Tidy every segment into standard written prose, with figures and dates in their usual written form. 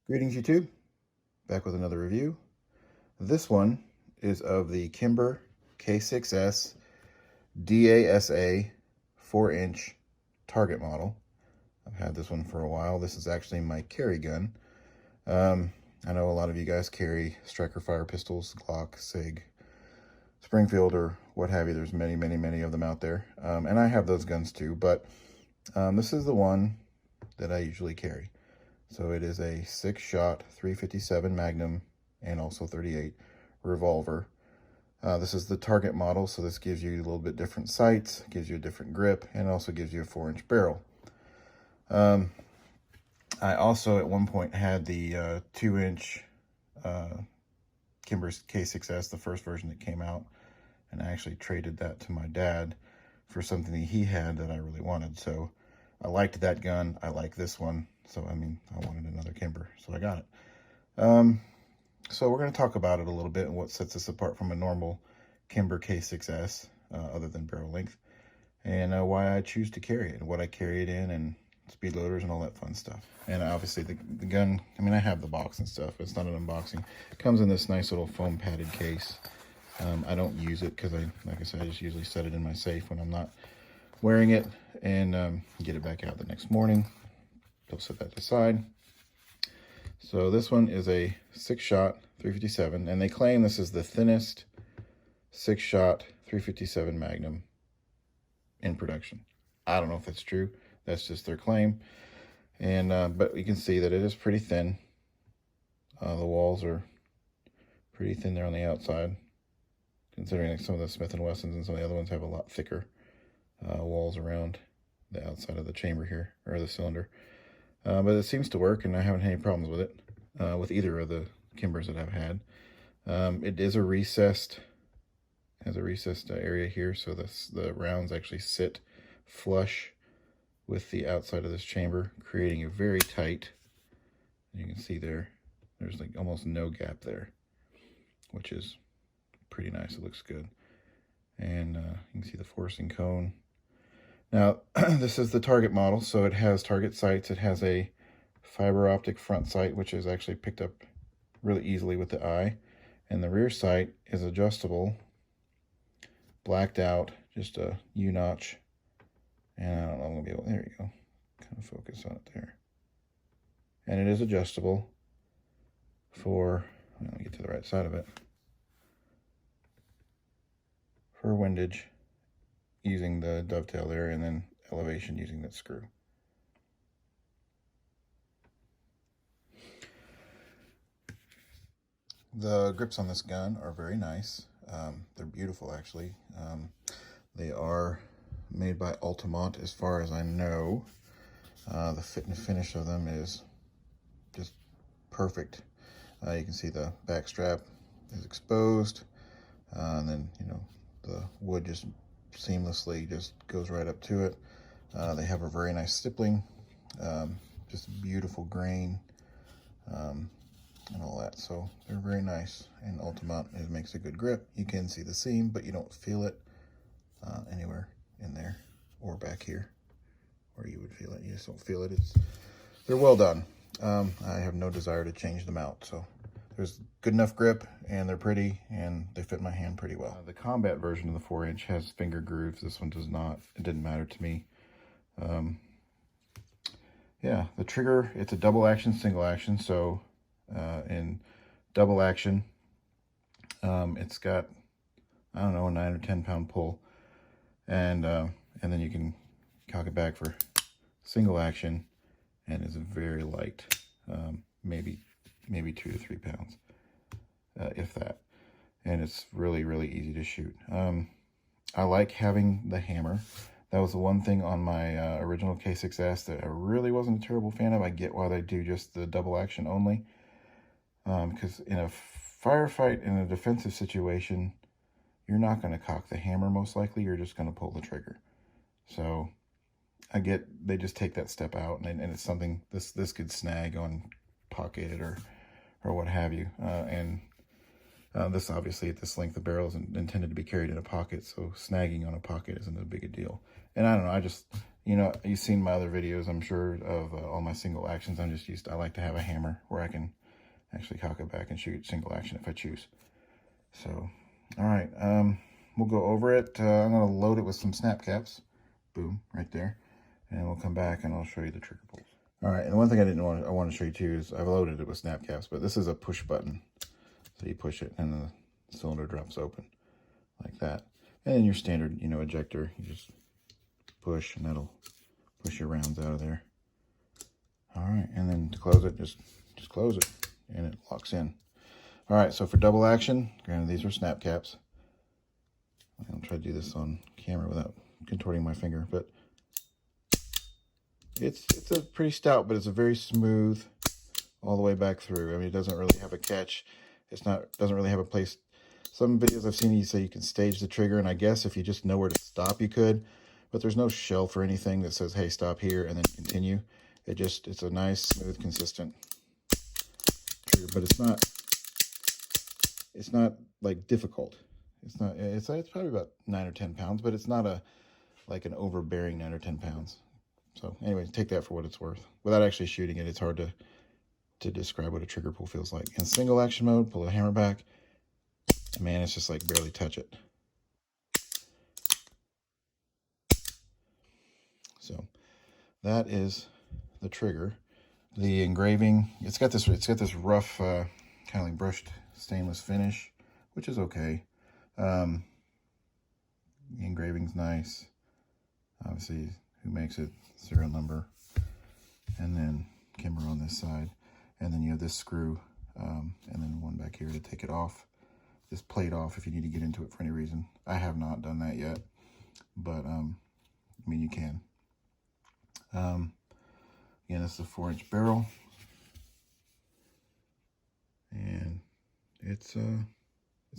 Greetings YouTube, back with another review. This one is of the Kimber K6S DASA 4-inch target model. I've had this one for a while. This is actually my carry gun. I know a lot of you guys carry striker fire pistols, Glock, SIG, Springfield, or what have you. There's many of them out there. And I have those guns too, but this is the one that I usually carry. So it is a 6-shot 357 Magnum and also 38 Revolver. This is the target model, so this gives you a little bit different sights, gives you a different grip, and also gives you a 4-inch barrel. I also at one point had the 2-inch Kimber K6S, the first version that came out, and I actually traded that to my dad for something that he had that I really wanted. So I liked that gun. I like this one. So, I mean, I wanted another Kimber, so I got it. So we're going to talk about it a little bit and what sets this apart from a normal Kimber K6S, other than barrel length, and why I choose to carry it, and what I carry it in, and speed loaders and all that fun stuff. And obviously the gun, I mean, I have the box and stuff. It's not an unboxing. It comes in this nice little foam padded case. I don't use it because like I said, I just usually set it in my safe when I'm not wearing it, and get it back out the next morning. They'll set that aside. So this one is a 6-shot 357, and they claim this is the thinnest 6-shot 357 Magnum in production. I don't know if that's true. That's just their claim. And but you can see that it is pretty thin. The walls are pretty thin there on the outside, considering like some of the Smith & Wessons and some of the other ones have a lot thicker walls around the outside of the chamber here, or the cylinder. But it seems to work, and I haven't had any problems with it, with either of the Kimbers that I've had. It is a recessed, has a recessed area here, so the rounds actually sit flush with the outside of this chamber, creating a very tight, you can see there's like almost no gap there, which is pretty nice. It looks good. And you can see the forcing cone. Now, this is the target model, so it has target sights. It has a fiber optic front sight, which is actually picked up really easily with the eye. And the rear sight is adjustable, blacked out, just a U-notch. And I don't know, I'm going to be able, there you go, kind of focus on it there. And it is adjustable for, let me get to the right side of it, for windage, using the dovetail there, and then elevation using that screw. The grips on this gun are very nice. They're beautiful, actually. They are made by Altamont, as far as I know. The fit and finish of them is just perfect. You can see the back strap is exposed, and then, you know, the wood just seamlessly just goes right up to it. They have a very nice stippling, just beautiful grain, and all that. So they're very nice, and Altamont makes a good grip. You can see the seam, but you don't feel it anywhere in there or back here where you would feel it. You just don't feel it. They're well done. I have no desire to change them out. So there's good enough grip, and they're pretty, and they fit my hand pretty well. The combat version of the 4-inch has finger grooves. This one does not. It didn't matter to me. Yeah, the trigger, it's a double action, single action. So in double action, it's got, I don't know, a 9 or 10 pound pull, and then you can cock it back for single action, and it's very light, maybe 2 to 3 pounds, if that. And it's really easy to shoot. I like having the hammer. That was the one thing on my original K6S that I really wasn't a terrible fan of. I get why they do just the double action only, because in a firefight, in a defensive situation, you're not going to cock the hammer, most likely. You're just going to pull the trigger. So I get they just take that step out, and it's something this could snag on pocket or what have you. This obviously, at this length, the barrel isn't intended to be carried in a pocket, so snagging on a pocket isn't a big a deal. And I don't know, I just, You know, you've seen my other videos, I'm sure, of all my single actions. I like to have a hammer where I can actually cock it back and shoot single action if I choose. So, all right, we'll go over it. I'm going to load it with some snap caps. Boom, right there. And we'll come back and I'll show you the trigger pulls. All right, and one thing I want to show you too is I've loaded it with snap caps, but this is a push button. So you push it and the cylinder drops open like that. And then your standard, you know, ejector, you just push and that'll push your rounds out of there. All right, and then to close it, just close it and it locks in. All right, so for double action, granted these are snap caps. I'll try to do this on camera without contorting my finger, but it's a pretty stout, but it's a very smooth all the way back through. I mean, it doesn't really have a catch. Doesn't really have a place. Some videos I've seen you say you can stage the trigger, and I guess if you just know where to stop, you could, but there's no shelf or anything that says, hey, stop here and then continue. It's a nice, smooth, consistent trigger, but it's not like difficult. It's probably about 9 or 10 pounds, but it's not like an overbearing 9 or 10 pounds. So anyway, take that for what it's worth. Without actually shooting it, it's hard to describe what a trigger pull feels like. In single action mode, pull the hammer back, and man, it's just like barely touch it. So that is the trigger. The engraving, it's got this rough kind of like brushed stainless finish, which is okay. The engraving's nice. Obviously, who makes it, serial number, and then Kimber on this side, and then you have this screw, and then one back here to take it off, this plate off if you need to get into it for any reason. I have not done that yet, but I mean, you can. Again, this is a 4-inch barrel, and it's a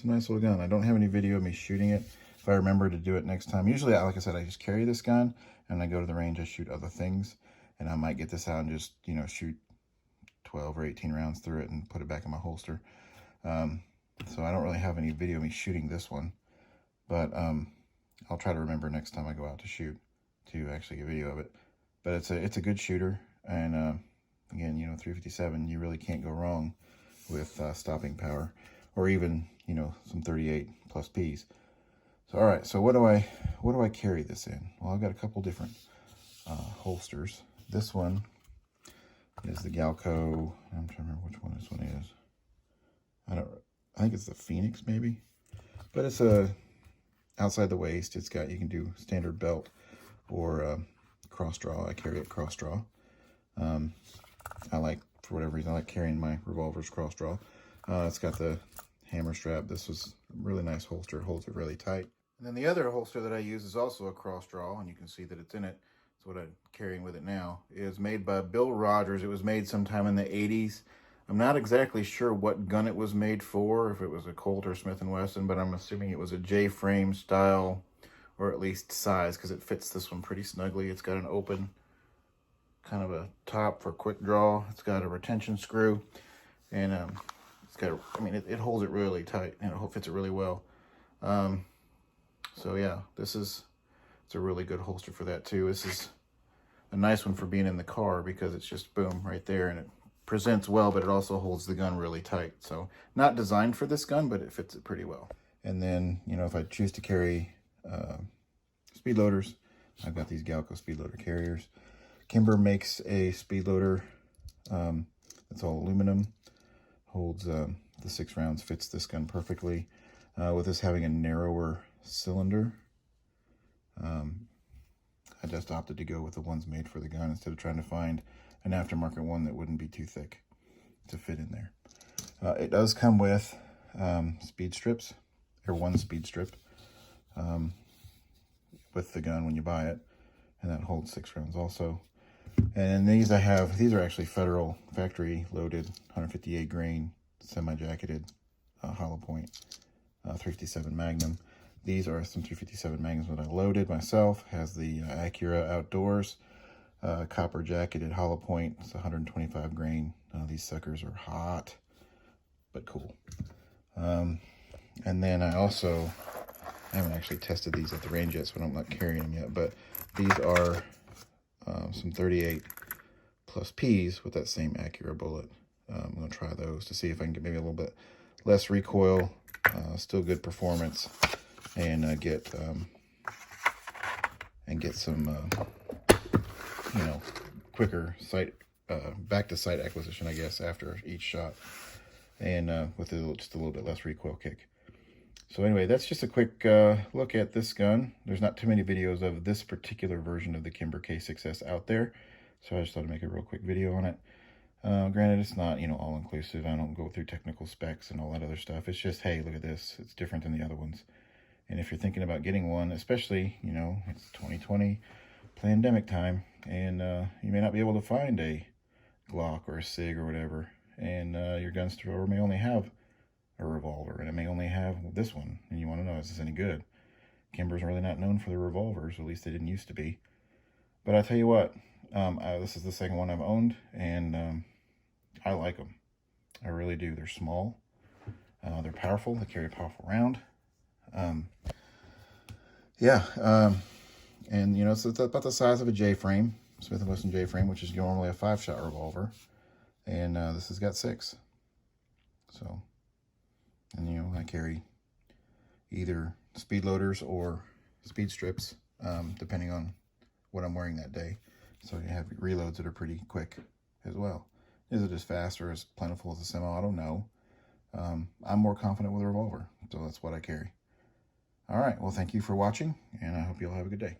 nice little gun. I don't have any video of me shooting it. If I remember to do it next time, usually, like I said, I just carry this gun, and when I go to the range, I shoot other things, and I might get this out and just, you know, shoot 12 or 18 rounds through it and put it back in my holster. So I don't really have any video of me shooting this one, but I'll try to remember next time I go out to shoot to actually get video of it. But it's a good shooter, and again, you know, 357, you really can't go wrong with stopping power, or even, you know, some 38 plus Ps. So all right, so what do I carry this in? Well, I've got a couple different holsters. This one is the Galco. I'm trying to remember which one this one is. I think it's the Phoenix maybe, but it's outside the waist. It's got, you can do standard belt or cross draw. I carry it cross draw. I like, for whatever reason, I like carrying my revolvers cross draw. It's got the hammer strap. This was a really nice holster. It holds it really tight. And then the other holster that I use is also a cross draw, and you can see that it's in it. It's what I'm carrying with it now. It is made by Bill Rogers. It was made sometime in the 80s. I'm not exactly sure what gun it was made for, if it was a Colt or Smith & Wesson, but I'm assuming it was a J-frame style, or at least size, because it fits this one pretty snugly. It's got an open kind of a top for quick draw. It's got a retention screw, and it's got, I mean, it holds it really tight, and it fits it really well. So yeah, it's a really good holster for that too. This is a nice one for being in the car because it's just boom right there, and it presents well, but it also holds the gun really tight. So not designed for this gun, but it fits it pretty well. And then, you know, if I choose to carry speed loaders, I've got these Galco speed loader carriers. Kimber makes a speed loader that's all aluminum, holds the 6 rounds, fits this gun perfectly. With this having a narrower cylinder, I just opted to go with the ones made for the gun instead of trying to find an aftermarket one that wouldn't be too thick to fit in there. It does come with speed strips, or one speed strip with the gun when you buy it, and that holds 6 rounds also. And these these are actually Federal factory loaded 158 grain semi-jacketed hollow point 357 Magnum. These are some 357 Magnums that I loaded myself. Has the Acura Outdoors copper jacketed hollow point. It's 125 grain. These suckers are hot, but cool. And then I haven't actually tested these at the range yet, so I'm not carrying them yet, but these are some 38 plus Ps with that same Acura bullet. I'm going to try those to see if I can get maybe a little bit less recoil, still good performance, and get some you know, quicker sight back to sight acquisition, I guess, after each shot, and with just a little bit less recoil kick. So anyway, that's just a quick look at this gun. There's not too many videos of this particular version of the Kimber K6S out there, so I just thought I'd make a real quick video on it. Granted, it's not, you know, all-inclusive. I don't go through technical specs and all that other stuff. It's just, hey, look at this. It's different than the other ones. And if you're thinking about getting one, especially, you know, it's 2020 pandemic time, and you may not be able to find a Glock or a SIG or whatever, and your gun store may only have a revolver, and it may only have this one, and you want to know, is this any good? Kimber's really not known for the revolvers, or at least they didn't used to be. But I tell you what, this is the second one I've owned, and I like them. I really do. They're small, they're powerful, they carry a powerful round. And you know, it's about the size of a J-frame, Smith & Wesson J-frame, which is normally a 5-shot revolver, and this has got 6. So, and you know, I carry either speed loaders or speed strips, depending on what I'm wearing that day. So you have reloads that are pretty quick as well. Is it as fast or as plentiful as a semi? I don't know. I'm more confident with a revolver, so that's what I carry. All right, well, thank you for watching, and I hope you'll have a good day.